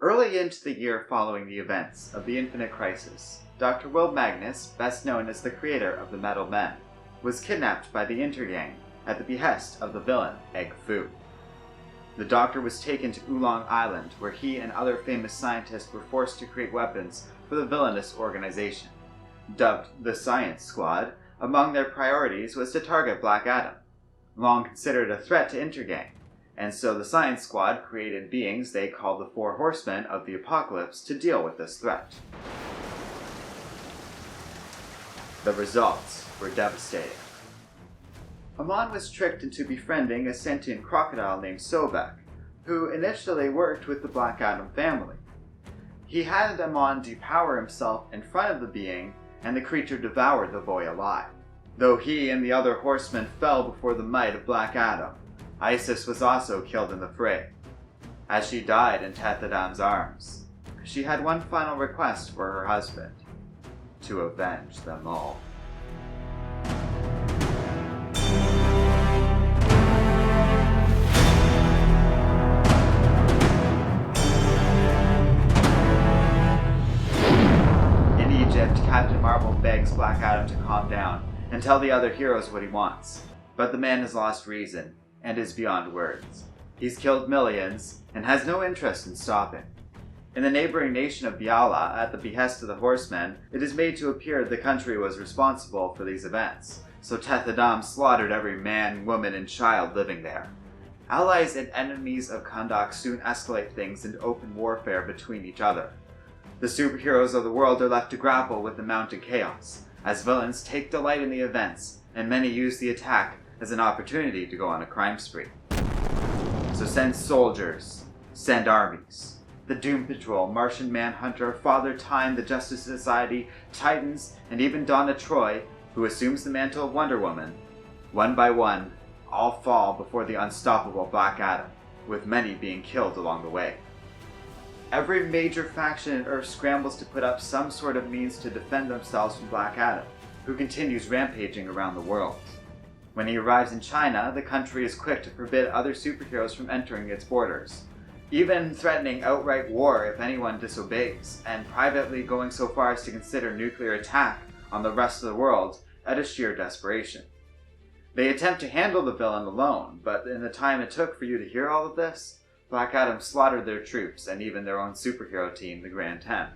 Early into the year following the events of the Infinite Crisis, Dr. Will Magnus, best known as the creator of the Metal Men, was kidnapped by the Intergang at the behest of the villain Egg Fu. The Doctor was taken to Oolong Island, where he and other famous scientists were forced to create weapons for the villainous organization. Dubbed the Science Squad, among their priorities was to target Black Adam, long considered a threat to Intergang, and so the Science Squad created beings they called the Four Horsemen of the Apocalypse to deal with this threat. The results were devastating. Amon was tricked into befriending a sentient crocodile named Sobek, who initially worked with the Black Adam family. He had Amon depower himself in front of the being, and the creature devoured the boy alive. Though he and the other horsemen fell before the might of Black Adam, Isis was also killed in the fray. As she died in Tethadam's arms, she had one final request for her husband: to avenge them all. In Egypt, Captain Marvel begs Black Adam to calm down and tell the other heroes what he wants, but the man has lost reason and is beyond words. He's killed millions and has no interest in stopping. In the neighboring nation of Biala, at the behest of the Horsemen, it is made to appear the country was responsible for these events, so Tethadam slaughtered every man, woman, and child living there. Allies and enemies of Kahndaq soon escalate things into open warfare between each other. The superheroes of the world are left to grapple with the mounting chaos, as villains take delight in the events, and many use the attack as an opportunity to go on a crime spree. So send soldiers, send armies. The Doom Patrol, Martian Manhunter, Father Time, the Justice Society, Titans, and even Donna Troy, who assumes the mantle of Wonder Woman. One by one, all fall before the unstoppable Black Adam, with many being killed along the way. Every major faction in Earth scrambles to put up some sort of means to defend themselves from Black Adam, who continues rampaging around the world. When he arrives in China, the country is quick to forbid other superheroes from entering its borders, even threatening outright war if anyone disobeys, and privately going so far as to consider nuclear attack on the rest of the world out of sheer desperation. They attempt to handle the villain alone, but in the time it took for you to hear all of this, Black Adam slaughtered their troops and even their own superhero team, the Grand Ten.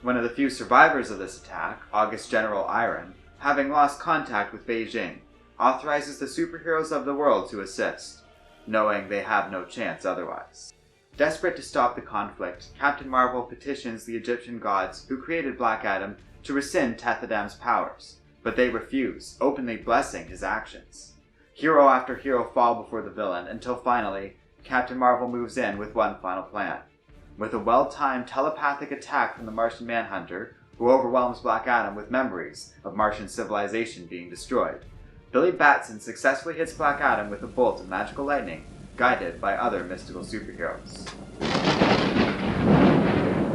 One of the few survivors of this attack, August General Arden, having lost contact with Beijing, authorizes the superheroes of the world to assist, knowing they have no chance otherwise. Desperate to stop the conflict, Captain Marvel petitions the Egyptian gods who created Black Adam to rescind Tethadam's powers, but they refuse, openly blessing his actions. Hero after hero fall before the villain, until finally, Captain Marvel moves in with one final plan. With a well-timed telepathic attack from the Martian Manhunter, who overwhelms Black Adam with memories of Martian civilization being destroyed, Billy Batson successfully hits Black Adam with a bolt of magical lightning, guided by other mystical superheroes.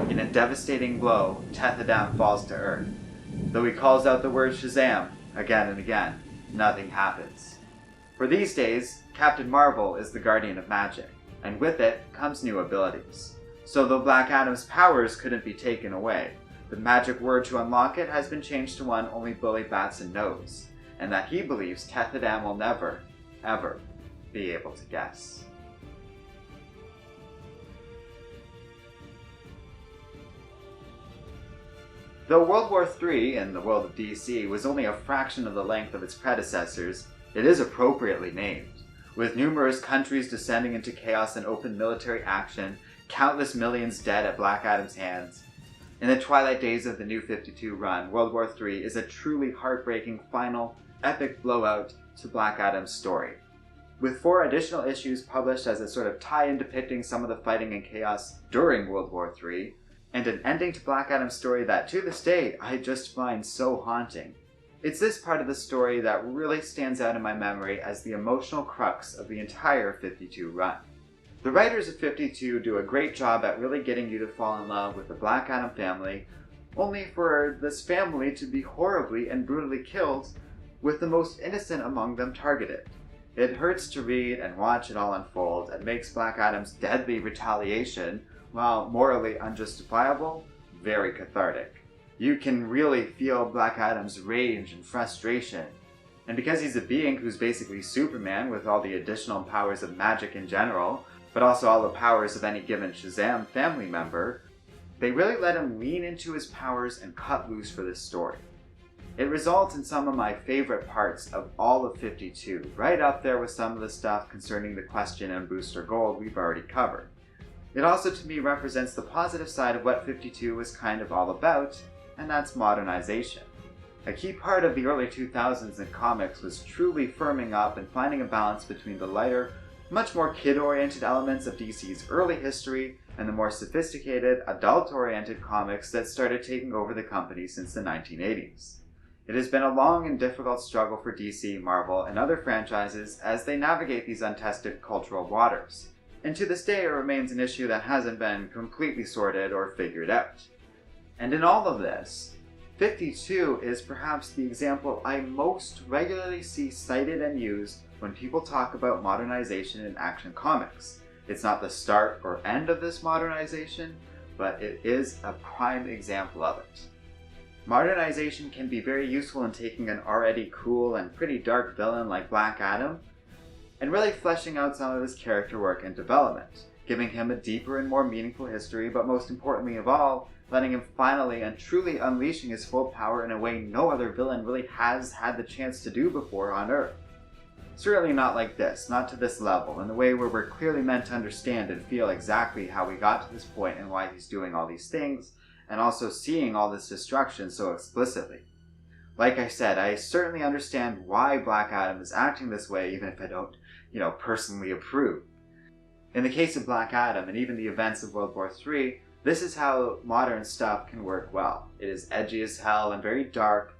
In a devastating blow, Tethadam falls to Earth. Though he calls out the word Shazam again and again, nothing happens. For these days, Captain Marvel is the guardian of magic, and with it comes new abilities. So though Black Adam's powers couldn't be taken away, the magic word to unlock it has been changed to one only Billy Batson knows, and that he believes Tethadam will never, ever be able to guess. Though World War III in the world of DC was only a fraction of the length of its predecessors, it is appropriately named. With numerous countries descending into chaos and open military action, countless millions dead at Black Adam's hands. In the twilight days of the New 52 run, World War III is a truly heartbreaking final, epic blowout to Black Adam's story. With 4 additional issues published as a sort of tie-in depicting some of the fighting and chaos during World War III, and an ending to Black Adam's story that, to this day, I just find so haunting. It's this part of the story that really stands out in my memory as the emotional crux of the entire 52 run. The writers of 52 do a great job at really getting you to fall in love with the Black Adam family, only for this family to be horribly and brutally killed, with the most innocent among them targeted. It hurts to read and watch it all unfold, and makes Black Adam's deadly retaliation while morally unjustifiable, very cathartic. You can really feel Black Adam's rage and frustration. And because he's a being who's basically Superman with all the additional powers of magic in general, but also all the powers of any given Shazam family member, they really let him lean into his powers and cut loose for this story. It results in some of my favorite parts of all of 52, right up there with some of the stuff concerning the Question and Booster Gold we've already covered. It also to me represents the positive side of what 52 was kind of all about, and that's modernization. A key part of the early 2000s in comics was truly firming up and finding a balance between the lighter, much more kid-oriented elements of DC's early history and the more sophisticated, adult-oriented comics that started taking over the company since the 1980s. It has been a long and difficult struggle for DC, Marvel, and other franchises as they navigate these untested cultural waters. And to this day it remains an issue that hasn't been completely sorted or figured out. And in all of this, 52 is perhaps the example I most regularly see cited and used when people talk about modernization in Action Comics. It's not the start or end of this modernization, but it is a prime example of it. Modernization can be very useful in taking an already cool and pretty dark villain like Black Adam and really fleshing out some of his character work and development, giving him a deeper and more meaningful history, but most importantly of all, letting him finally and truly unleashing his full power in a way no other villain really has had the chance to do before on Earth. Certainly not like this, not to this level, in the way where we're clearly meant to understand and feel exactly how we got to this point and why he's doing all these things, and also seeing all this destruction so explicitly. Like I said, I certainly understand why Black Adam is acting this way, even if I don't, personally approve. In the case of Black Adam, and even the events of World War III, this is how modern stuff can work well. It is edgy as hell and very dark,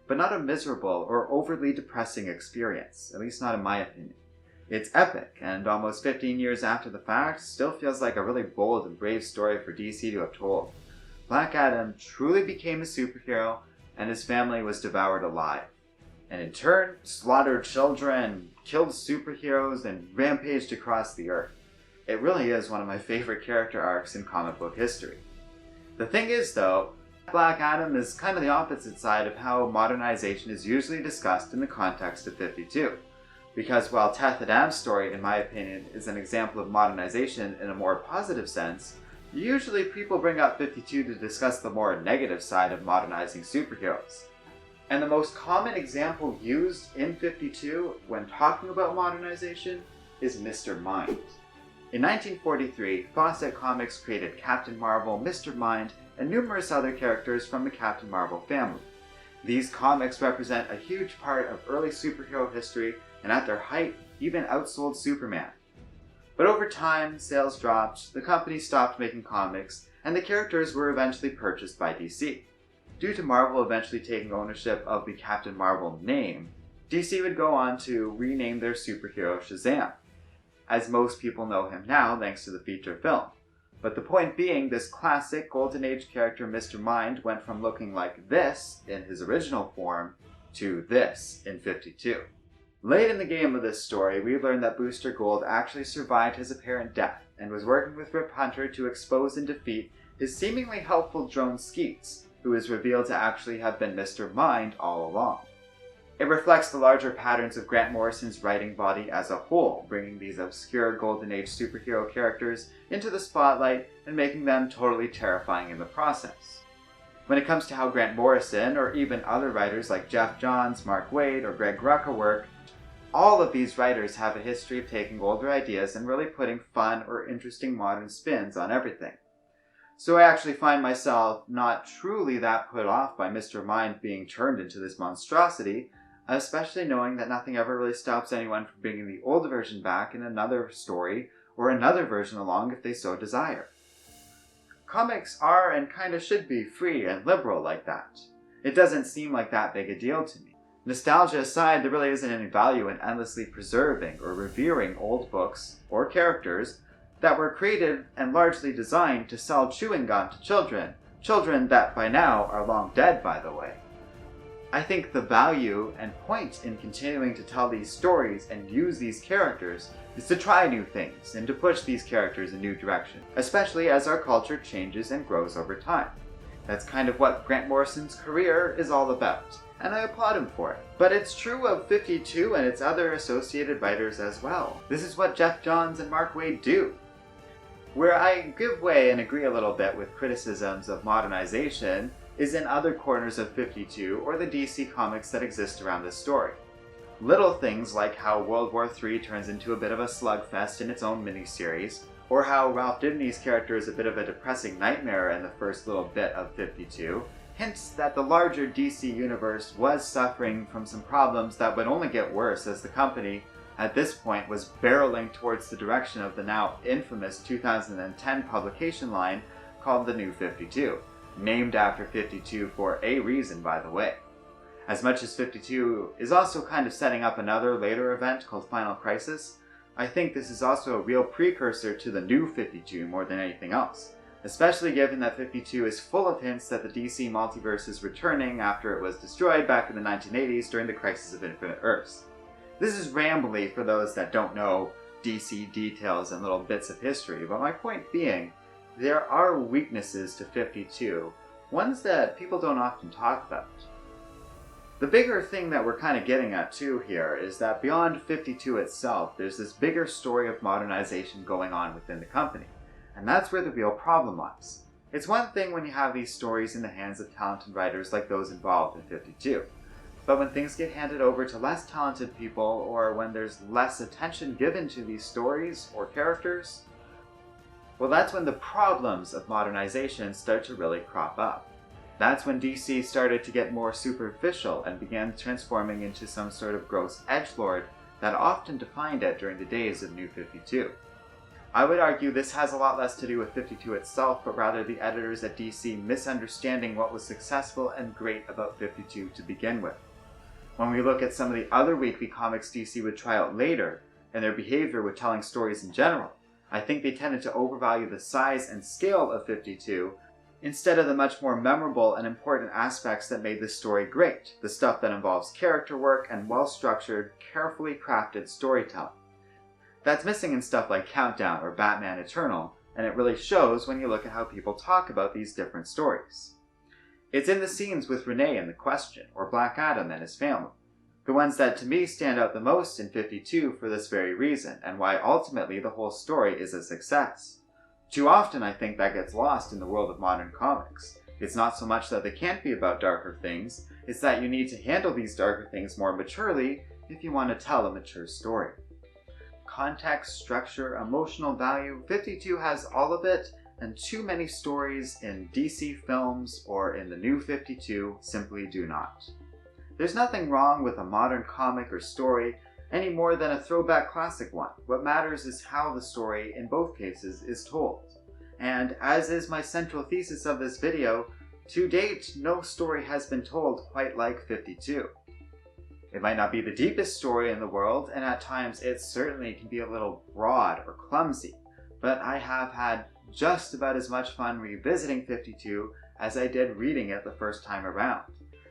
but not a miserable or overly depressing experience, at least not in my opinion. It's epic, and almost 15 years after the fact, still feels like a really bold and brave story for DC to have told. Black Adam truly became a superhero, and his family was devoured alive. And in turn, slaughtered children, killed superheroes, and rampaged across the earth. It really is one of my favorite character arcs in comic book history. The thing is, though, Black Adam is kind of the opposite side of how modernization is usually discussed in the context of 52. Because while Teth Adam's story, in my opinion, is an example of modernization in a more positive sense, usually people bring up 52 to discuss the more negative side of modernizing superheroes. And the most common example used in 52 when talking about modernization is Mr. Mind. In 1943, Fawcett Comics created Captain Marvel, Mr. Mind, and numerous other characters from the Captain Marvel family. These comics represent a huge part of early superhero history, and at their height, even outsold Superman. But over time, sales dropped, the company stopped making comics, and the characters were eventually purchased by DC. Due to Marvel eventually taking ownership of the Captain Marvel name, DC would go on to rename their superhero Shazam, as most people know him now thanks to the feature film. But the point being, this classic Golden Age character Mr. Mind went from looking like this in his original form to this in 52. Late in the game of this story, we learn that Booster Gold actually survived his apparent death and was working with Rip Hunter to expose and defeat his seemingly helpful drone Skeets, who is revealed to actually have been Mr. Mind all along. It reflects the larger patterns of Grant Morrison's writing body as a whole, bringing these obscure Golden Age superhero characters into the spotlight and making them totally terrifying in the process. When it comes to how Grant Morrison, or even other writers like Geoff Johns, Mark Waid, or Greg Rucka work, all of these writers have a history of taking older ideas and really putting fun or interesting modern spins on everything. So I actually find myself not truly that put off by Mr. Mind being turned into this monstrosity, especially knowing that nothing ever really stops anyone from bringing the old version back in another story or another version along if they so desire. Comics are and kinda should be free and liberal like that. It doesn't seem like that big a deal to me. Nostalgia aside, there really isn't any value in endlessly preserving or revering old books or characters that were created and largely designed to sell chewing gum to children that by now are long dead, by the way. I think the value and point in continuing to tell these stories and use these characters is to try new things and to push these characters in new directions, especially as our culture changes and grows over time. That's kind of what Grant Morrison's career is all about, and I applaud him for it. But it's true of 52 and its other associated writers as well. This is what Geoff Johns and Mark Waid do. Where I give way and agree a little bit with criticisms of modernization is in other corners of 52 or the DC comics that exist around this story. Little things like how World War III turns into a bit of a slugfest in its own miniseries, or how Ralph Dibny's character is a bit of a depressing nightmare in the first little bit of 52, hints that the larger DC universe was suffering from some problems that would only get worse as the company, at this point, was barreling towards the direction of the now infamous 2010 publication line called The New 52, named after 52 for a reason, by the way. As much as 52 is also kind of setting up another later event called Final Crisis, I think this is also a real precursor to the New 52 more than anything else, especially given that 52 is full of hints that the DC multiverse is returning after it was destroyed back in the 1980s during the Crisis of Infinite Earths. This is rambly for those that don't know DC details and little bits of history, but my point being, there are weaknesses to 52, ones that people don't often talk about. The bigger thing that we're kind of getting at too here is that beyond 52 itself, there's this bigger story of modernization going on within the company, and that's where the real problem lies. It's one thing when you have these stories in the hands of talented writers like those involved in 52. But when things get handed over to less talented people, or when there's less attention given to these stories or characters, well, that's when the problems of modernization start to really crop up. That's when DC started to get more superficial and began transforming into some sort of gross edgelord that often defined it during the days of New 52. I would argue this has a lot less to do with 52 itself, but rather the editors at DC misunderstanding what was successful and great about 52 to begin with. When we look at some of the other weekly comics DC would try out later, and their behavior with telling stories in general, I think they tended to overvalue the size and scale of 52, instead of the much more memorable and important aspects that made this story great, the stuff that involves character work and well-structured, carefully crafted storytelling. That's missing in stuff like Countdown or Batman Eternal, and it really shows when you look at how people talk about these different stories. It's in the scenes with Renee in The Question, or Black Adam and his family, the ones that to me stand out the most in 52 for this very reason, and why ultimately the whole story is a success. Too often I think that gets lost in the world of modern comics. It's not so much that they can't be about darker things, it's that you need to handle these darker things more maturely if you want to tell a mature story. Context, structure, emotional value, 52 has all of it, and too many stories in DC films or in the New 52 simply do not. There's nothing wrong with a modern comic or story any more than a throwback classic one. What matters is how the story, in both cases, is told. And as is my central thesis of this video, to date, no story has been told quite like 52. It might not be the deepest story in the world, and at times it certainly can be a little broad or clumsy, but I have had just about as much fun revisiting 52 as I did reading it the first time around.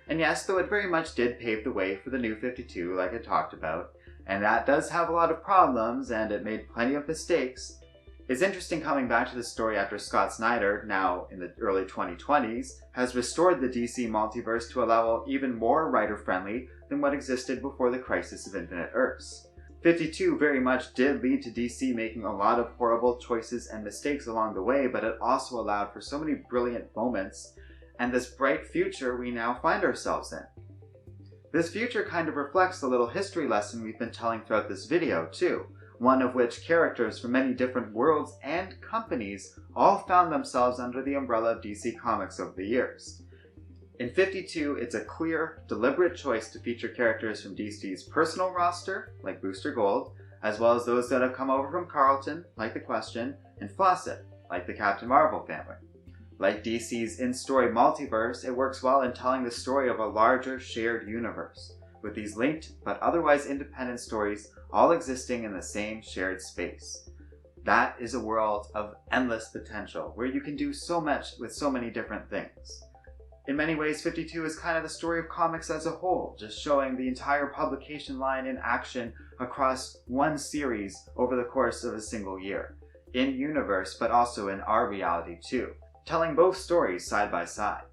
And yes, though it very much did pave the way for the New 52 like I talked about, and that does have a lot of problems and it made plenty of mistakes, it's interesting coming back to the story after Scott Snyder, now in the early 2020s, has restored the DC multiverse to a level even more writer-friendly than what existed before the Crisis of Infinite Earths. 52 very much did lead to DC making a lot of horrible choices and mistakes along the way, but it also allowed for so many brilliant moments and this bright future we now find ourselves in. This future kind of reflects the little history lesson we've been telling throughout this video too, one of which characters from many different worlds and companies all found themselves under the umbrella of DC Comics over the years. In 52, it's a clear, deliberate choice to feature characters from DC's personal roster, like Booster Gold, as well as those that have come over from Carlton, like The Question, and Fawcett, like the Captain Marvel family. Like DC's in-story multiverse, it works well in telling the story of a larger, shared universe, with these linked but otherwise independent stories all existing in the same shared space. That is a world of endless potential, where you can do so much with so many different things. In many ways, 52 is kind of the story of comics as a whole, just showing the entire publication line in action across one series over the course of a single year, in universe but also in our reality too, telling both stories side by side.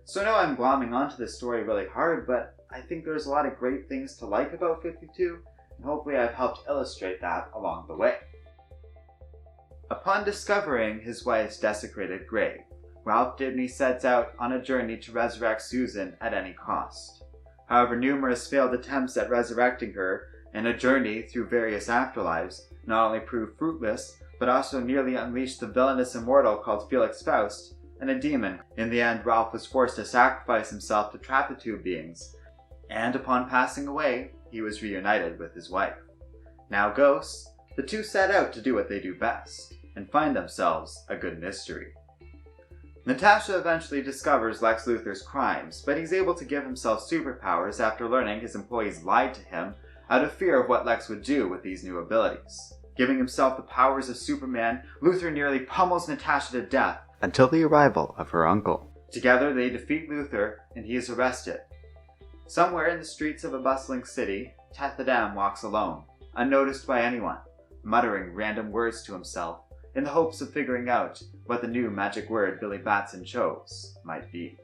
So I know I'm glomming onto this story really hard, but I think there's a lot of great things to like about 52, and hopefully I've helped illustrate that along the way. Upon discovering his wife's desecrated grave, Ralph Dibny sets out on a journey to resurrect Susan at any cost. However, numerous failed attempts at resurrecting her and a journey through various afterlives not only proved fruitless, but also nearly unleashed the villainous immortal called Felix Faust and a demon. In the end, Ralph was forced to sacrifice himself to trap the two beings, and upon passing away, he was reunited with his wife. Now ghosts, the two set out to do what they do best, and find themselves a good mystery. Natasha eventually discovers Lex Luthor's crimes, but he's able to give himself superpowers after learning his employees lied to him out of fear of what Lex would do with these new abilities. Giving himself the powers of Superman, Luthor nearly pummels Natasha to death until the arrival of her uncle. Together they defeat Luthor and he is arrested. Somewhere in the streets of a bustling city, Teth Adam walks alone, unnoticed by anyone, muttering random words to himself in the hopes of figuring out what the new magic word Billy Batson chose might be.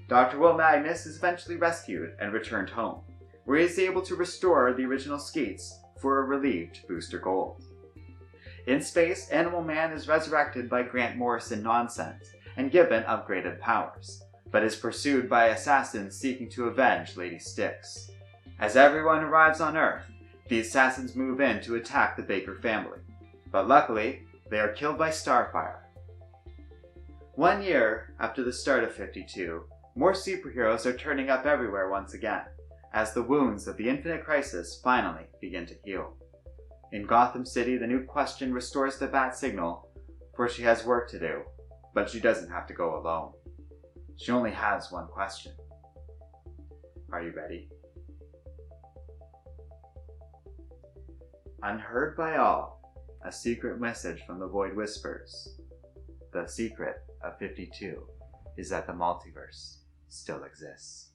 Dr. Will Magnus is eventually rescued and returned home, where he is able to restore the original skates for a relieved Booster Gold. In space, Animal Man is resurrected by Grant Morrison nonsense and given upgraded powers, but is pursued by assassins seeking to avenge Lady Styx. As everyone arrives on Earth, the assassins move in to attack the Baker family, but luckily, they are killed by Starfire. 1 year after the start of 52, more superheroes are turning up everywhere once again, as the wounds of the Infinite Crisis finally begin to heal. In Gotham City, the new Question restores the Bat Signal, for she has work to do, but she doesn't have to go alone. She only has one question. Are you ready? Unheard by all, a secret message from the Void whispers. The secret of 52 is that the multiverse still exists.